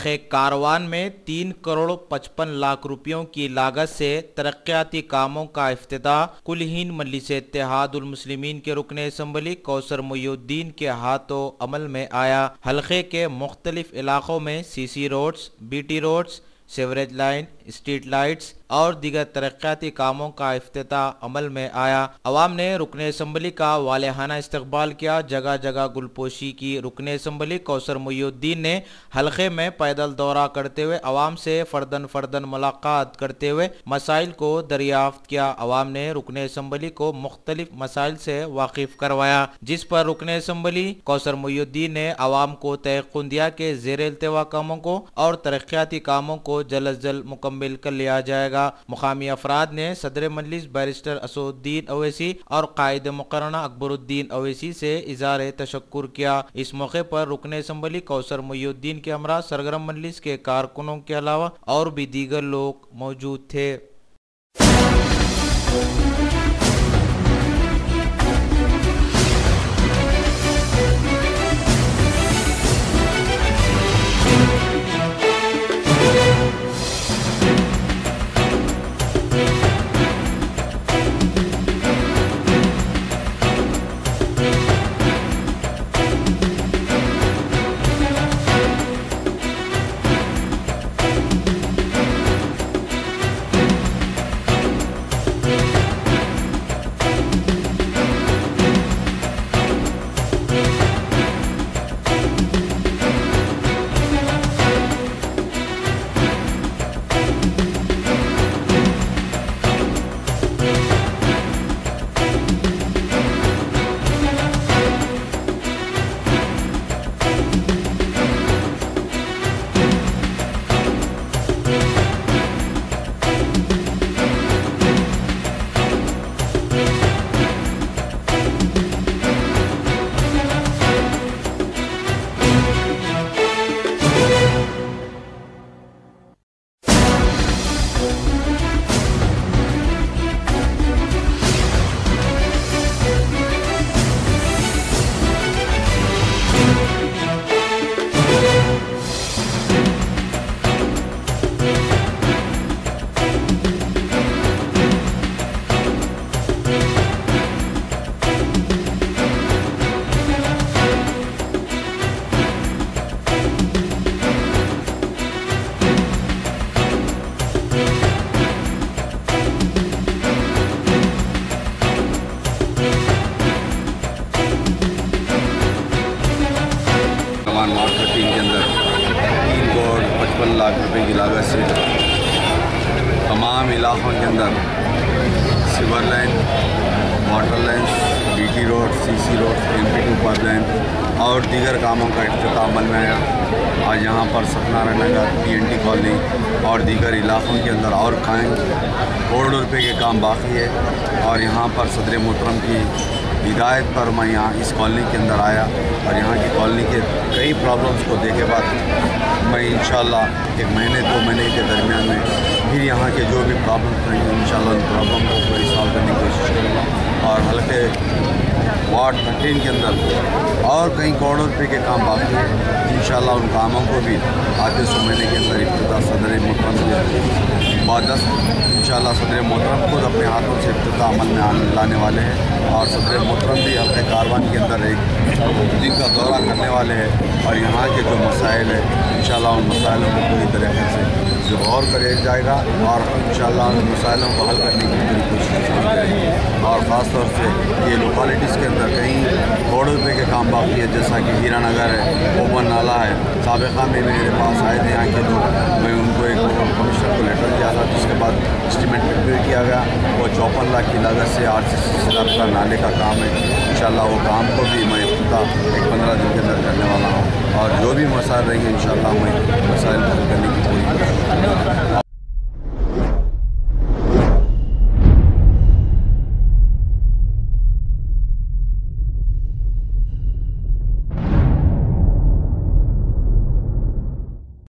हल्के कारवान में 3 करोड़ 55 लाख रुपयों की लागत से तरक्याती कामों का इफ्तिताह कुल हिंद मजलिस इत्तेहादुल मुस्लिमीन के रुकन असम्बली कौसर मुहिउद्दीन के हाथों अमल में आया। हल्के के मुख्तलिफ इलाकों में CC roads, BT roads, sewerage line, street lights और दीगर तरक्याती कामों का इफ्तिताह अमल में आया। अवाम ने रुकन असम्बली का वालेहाना इस्तकबाल किया। जगह जगह गुलपोशी की। रुकन असम्बली कौसर मुहिउद्दीन ने हल्के में पैदल दौरा करते हुए अवाम से फर्दन फर्दन मुलाकात करते हुए मसाइल को दरियाफ्त किया। अवाम ने रुकन असम्बली को मुख्तलिफ मसाइल से वाकिफ करवाया, जिस पर रुकन असम्बली कौसर मुहिउद्दीन ने अवाम को तयक़ुन दिया कि ज़ेर इल्तिवा कामों को और तरक्याती कामों को जल्द अज जल्द मुकम्मिल कर लिया जाएगा। मुकामी अफराद ने सदर मजलिस बैरिस्टर असदुद्दीन अवैसी और कायद मुकर्रना अकबरुद्दीन अवैसी से इज़हार तशक्कुर किया। इस मौके पर रुकन असम्बली कौसर मुहिउद्दीन के हमरा सरगर्म मजलिस के कारकुनों के अलावा और भी दीगर लोग मौजूद थे। लाख रुपए की लागत से तमाम इलाक़ों के अंदर sewer line, water line, BT road, CC road, MP2 pipeline और दीगर कामों का इफ्तिताह अमल में आया। आज यहाँ पर सत्यनारायण नगर, PNT कॉलोनी और दीगर इलाक़ों के अंदर और करोड़ों रुपए के काम बाकी है। और यहाँ पर सदर मोहतरम की हिदायत पर मैं यहाँ इस कॉलोनी के अंदर आया और यहाँ की कॉलोनी के कई प्रॉब्लम्स को देखे बाद मैं इंशाल्लाह 1 महीने 2 महीने के दरमियान में फिर यहाँ के जो भी प्रॉब्लम्स रहेंगे इंशाल्लाह उन प्रॉब्लम को पूरी सॉल्व करने की कोशिश करूँगा। और हल्के वार्ड 13 के अंदर और कई करोड़ों रुपये के काम बाकी हैं। इंशाल्लाह उन कामों को भी आते 100 महीने के अंदर इफ्तिताह सदर मोहतरम के बाद इंशाल्लाह सदर मोहतरम खुद अपने हाथों से इफ्तिताह अमल में लाने वाले हैं। और सदर मोहतरम भी हल्के कारवान के अंदर एक दिन का दौरा करने वाले हैं और यहाँ के जो मसाइल है इंशाल्लाह उन मसाइलों को पूरी तरीके से गौर किया जाएगा और इंशाल्लाह उन मसाइलों को हल करने की पूरी कोशिश करेंगे। और ख़ास तौर से ये लोकेलिटीज़ के अंदर कई करोड़ों रुपये के काम बाकी है, जैसा कि हीरा नगर है, ओपन नाला है। साबिक़ा में मेरे पास आए थे यहाँ के लोग, मैं उनको एक कमिश्नर को लेटर दिया था, जिसके बाद एस्टीमेट प्रिपेयर किया गया। वो 54 लाख की लागत से RCC का नाले का काम है। इंशाल्लाह वो काम को भी मैं एक 15 दिन के अंदर करने वाला हूँ और जो भी मसाइल रहेंगे इंशाल्लाह मैं